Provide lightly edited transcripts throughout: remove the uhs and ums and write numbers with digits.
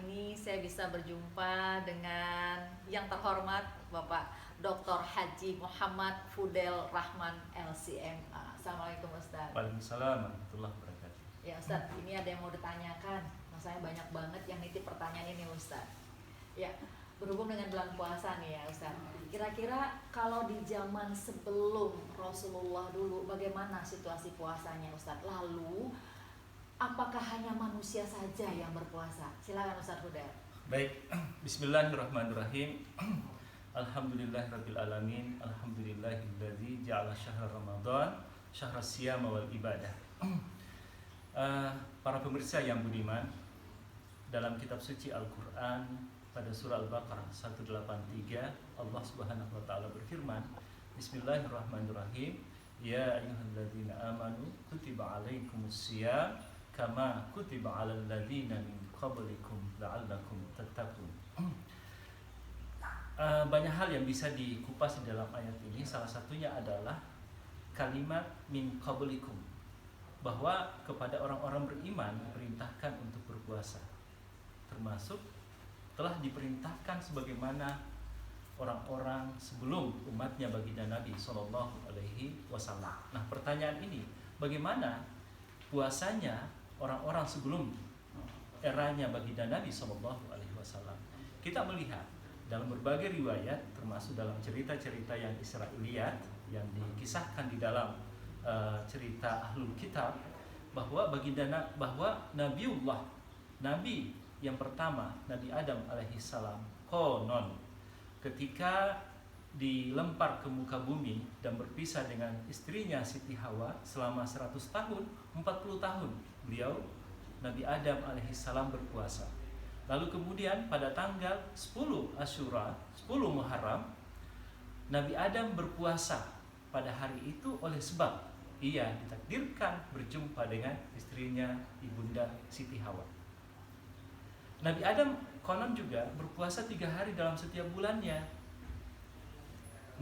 ini saya bisa berjumpa dengan yang terhormat Bapak Dr. Haji Muhammad Fudel Rahman LCMA. Assalamualaikum Ustaz. Waalaikumsalam warahmatullahi wabarakatuh. Ya Ustaz, ini ada yang mau ditanyakan. Saya banyak banget yang nitip pertanyaan ini Ustaz. Ya, berhubung dengan bulan puasa nih ya Ustaz. Kira-kira kalau di zaman sebelum Rasulullah dulu bagaimana situasi puasanya Ustaz? Lalu apakah hanya manusia saja yang berpuasa? Silakan Ustaz Fudel. Baik, bismillahirrahmanirrahim. Alhamdulillahirabbil alamin. Alhamdulillahilladzi ja'ala syahr Ramadan syahr siyam wal ibadah. Para pemirsa yang budiman, dalam kitab suci Al-Qur'an pada surah Al-Baqarah 183 Allah Subhanahu wa taala berfirman, Bismillahirrahmanirrahim. Ya ayyuhalladzina amanu kutiba alaikumusiyam kama kutiba 'alal ladzina min qablikum la'allakum tattaqun. Banyak hal yang bisa dikupas di dalam ayat ini. Salah satunya adalah kalimat min qablikum, bahwa kepada orang-orang beriman diperintahkan untuk berpuasa, termasuk telah diperintahkan sebagaimana orang-orang sebelum umatnya baginda Nabi Sallallahu Alaihi Wasallam. Nah, pertanyaan ini, bagaimana puasanya orang-orang sebelum eranya baginda Nabi Sallallahu Alaihi Wasallam? Kita melihat dalam berbagai riwayat, termasuk dalam cerita-cerita yang Israiliyat yang dikisahkan di dalam cerita Ahlul Kitab, bahwa Nabiullah, Nabi yang pertama, Nabi Adam alaihissalam, konon ketika dilempar ke muka bumi dan berpisah dengan istrinya Siti Hawa selama 100 tahun, 40 tahun beliau Nabi Adam alaihissalam berpuasa. Lalu kemudian pada tanggal 10 Asyura, 10 Muharram, Nabi Adam berpuasa pada hari itu oleh sebab ia ditakdirkan berjumpa dengan istrinya Ibunda Siti Hawa. Nabi Adam konon juga berpuasa 3 hari dalam setiap bulannya.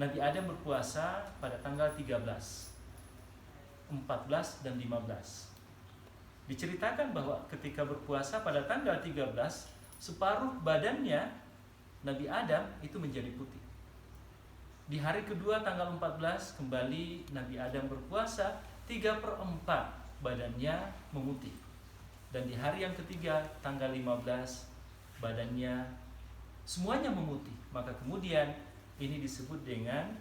Nabi Adam berpuasa pada tanggal 13, 14, dan 15. Diceritakan bahwa ketika berpuasa pada tanggal 13, separuh badannya Nabi Adam itu menjadi putih. Di hari kedua tanggal 14 kembali Nabi Adam berpuasa, 3/4 badannya memutih. Dan di hari yang ketiga tanggal 15 badannya semuanya memutih. Maka kemudian ini disebut dengan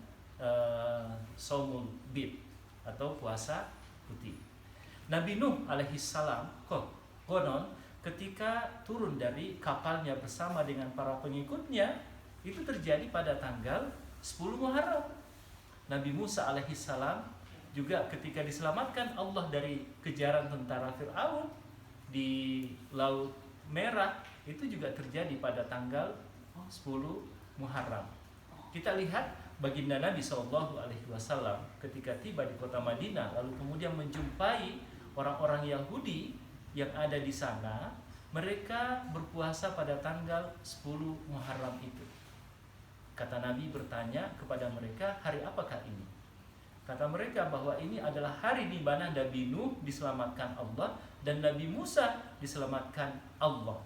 Shaumul Bid atau puasa putih. Nabi Nuh alaihissalam konon ketika turun dari kapalnya bersama dengan para pengikutnya, itu terjadi pada tanggal 10 Muharram. Nabi Musa alaihissalam juga ketika diselamatkan Allah dari kejaran tentara Fir'aun di Laut Merah, itu juga terjadi pada tanggal 10 Muharram. Kita lihat baginda Nabi SAW ketika tiba di kota Madinah, lalu kemudian menjumpai orang-orang Yahudi yang ada di sana. Mereka berpuasa pada tanggal 10 Muharram itu. Kata Nabi bertanya kepada mereka, hari apakah ini? Kata mereka bahwa ini adalah hari di mana Nabi Nuh diselamatkan Allah dan Nabi Musa diselamatkan Allah.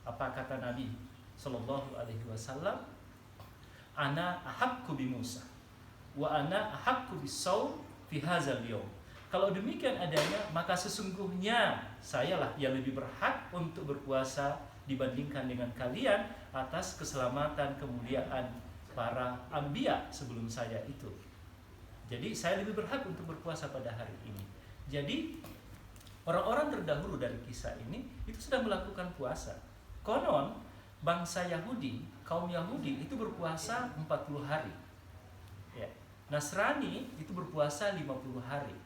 Apa kata Nabi Sallallahu Alaihi Wasallam? Ana ahaqqu bi Musa wa ana ahaqqu bis shaum fi hadzal yaum. Kalau demikian adanya, maka sesungguhnya sayalah yang lebih berhak untuk berpuasa dibandingkan dengan kalian atas keselamatan kemuliaan para anbiya sebelum saya itu. Jadi saya lebih berhak untuk berpuasa pada hari ini. Jadi orang-orang terdahulu dari kisah ini itu sudah melakukan puasa. Konon bangsa Yahudi, kaum Yahudi itu berpuasa 40 hari. Ya. Nasrani itu berpuasa 50 hari.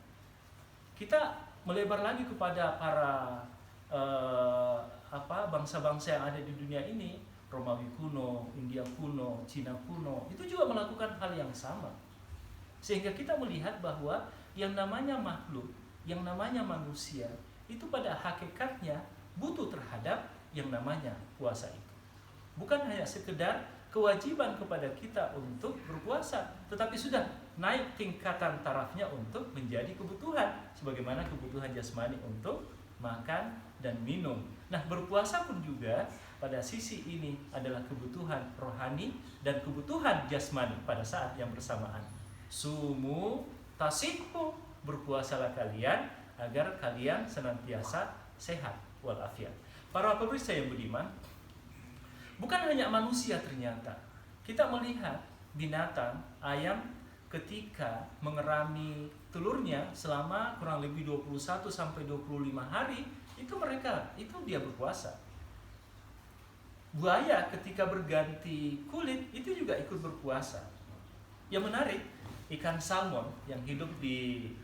Kita melebar lagi kepada para bangsa-bangsa yang ada di dunia ini, Romawi kuno, India kuno, Cina kuno, itu juga melakukan hal yang sama. Sehingga kita melihat bahwa yang namanya makhluk, yang namanya manusia, itu pada hakikatnya butuh terhadap yang namanya puasa itu. Bukan hanya sekedar kewajiban kepada kita untuk berpuasa, tetapi sudah naik tingkatan tarafnya untuk menjadi kebutuhan, sebagaimana kebutuhan jasmani untuk makan dan minum. Nah, berpuasa pun juga pada sisi ini adalah kebutuhan rohani dan kebutuhan jasmani pada saat yang bersamaan. Sumu tasihhu, berpuasalah kalian agar kalian senantiasa sehat walafiat. Para pemirsa yang budiman, bukan hanya manusia ternyata. Kita melihat binatang, ayam ketika mengerami telurnya selama kurang lebih 21 sampai 25 hari, itu dia berpuasa. Buaya ketika berganti kulit itu juga ikut berpuasa. Yang menarik, ikan salmon yang hidup di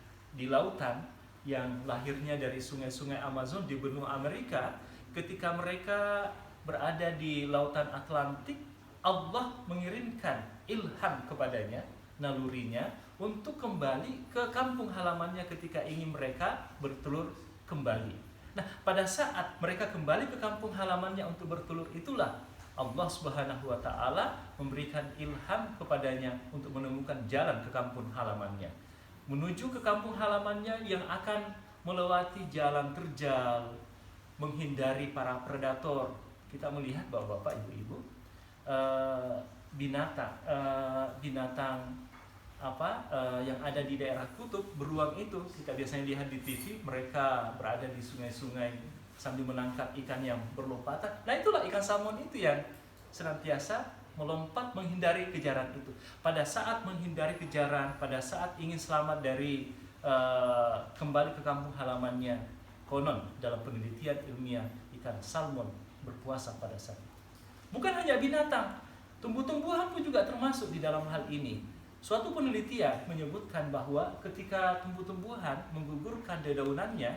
lautan, yang lahirnya dari sungai-sungai Amazon di benua Amerika, ketika mereka berada di lautan Atlantik, Allah mengirimkan ilham kepadanya, nalurinya, untuk kembali ke kampung halamannya ketika ingin mereka bertelur kembali. Nah, pada saat mereka kembali ke kampung halamannya untuk bertelur, itulah Allah Subhanahu wa Ta'ala memberikan ilham kepadanya untuk menemukan jalan ke kampung halamannya, menuju ke kampung halamannya yang akan melewati jalan terjal, menghindari para predator. Kita melihat bahwa Bapak Ibu-ibu, binatang yang ada di daerah kutub beruang itu, kita biasanya lihat di TV, mereka berada di sungai-sungai sambil menangkap ikan yang berlompatan. Nah, itulah ikan salmon itu yang senantiasa melompat menghindari kejaran itu. Pada saat menghindari kejaran, pada saat ingin selamat dari kembali ke kampung halamannya, konon dalam penelitian ilmiah, ikan salmon berpuasa pada saat itu. Bukan hanya binatang, tumbuh-tumbuhan pun juga termasuk di dalam hal ini. Suatu penelitian menyebutkan bahwa ketika tumbuh-tumbuhan menggugurkan dedaunannya,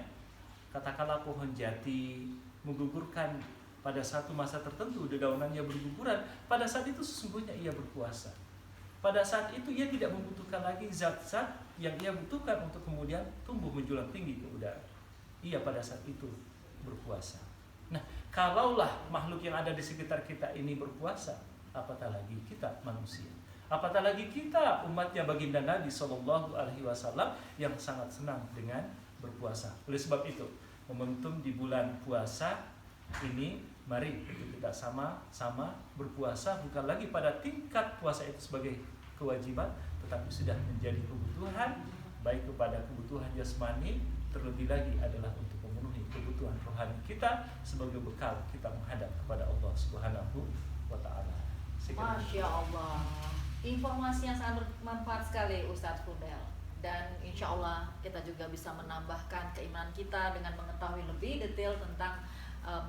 katakanlah pohon jati menggugurkan pada satu masa tertentu dedaunannya berguguran, pada saat itu sesungguhnya ia berpuasa. Pada saat itu ia tidak membutuhkan lagi zat-zat yang ia butuhkan untuk kemudian tumbuh menjulang tinggi ke udara. Ia pada saat itu berpuasa. Nah, kalaulah makhluk yang ada di sekitar kita ini berpuasa, apatah lagi kita manusia. Apatah lagi kita umatnya baginda Nabi SAW yang sangat senang dengan berpuasa. Oleh sebab itu, momentum di bulan puasa ini, mari kita sama-sama berpuasa, bukan lagi pada tingkat puasa itu sebagai kewajiban, tetapi sudah menjadi kebutuhan, baik kepada kebutuhan jasmani, terlebih lagi adalah untuk memenuhi kebutuhan rohani kita sebagai bekal kita menghadap kepada Allah Subhanahu wa Ta'ala. Masya Allah, informasi yang sangat bermanfaat sekali Ustadz Fudel. Dan insya Allah kita juga bisa menambahkan keimanan kita dengan mengetahui lebih detail tentang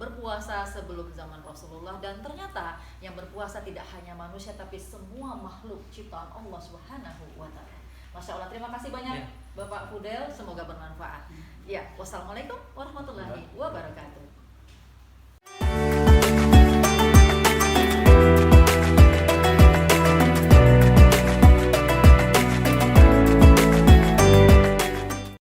berpuasa sebelum zaman Rasulullah. Dan ternyata yang berpuasa tidak hanya manusia, tapi semua makhluk ciptaan Allah Subhanahu wa Ta'ala. Masya Allah, terima kasih banyak Bapak Fudel, semoga bermanfaat. Ya, wassalamualaikum warahmatullahi wabarakatuh.